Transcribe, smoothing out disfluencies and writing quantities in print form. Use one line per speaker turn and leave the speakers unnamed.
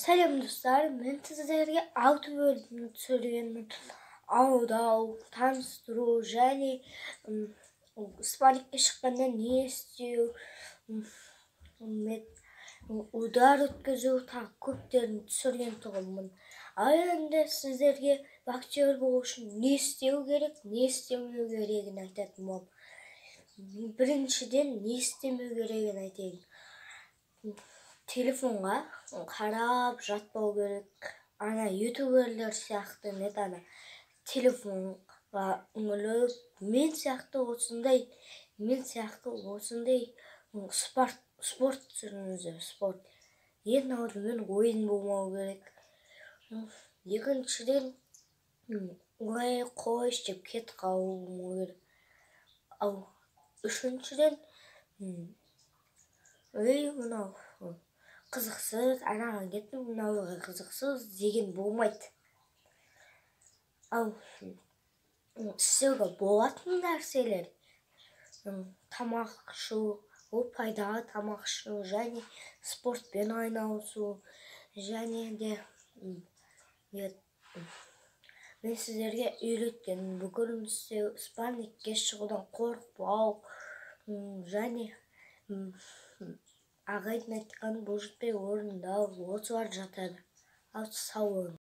Сәлем достар, мен сіздерге 6 бөлімді түсіргенмін. Аудау, таныстыру және спаррингке шыққанда не істеу, удар өткізу, тағы көптерін түсірген тұғынмын. Ал енді сіздерге боксер болу үшін не істеу керек, не істемеу керегін айтатын боламын. Біріншіден не істемеу керегін айтайын. Телефонға қарап жатпау керек. Ана ютуберлер сияқты телефонға үңіліп, мен сияқты спорт түсіріңіздер, спорт. Ең алдымен ойын болмау керек. Екіншіден, ой, қойшы деп кетіп қалмау керек. Ал үшіншіден, мынау қызықсыз, анаған кеттім, мынауға қызықсыз деген болмайды. Ал істеуге болатын нәрселер, тамақ ішу, ол пайдалы тамақ ішу, және спортпен айналысу, және де мен сіздерге үйреткен бүкілін істеу, спаррингке шығудан қорықпау, және ағайдың айтқанын бұлжытпай орындау, осылар жатады. Ал сау болыңыз.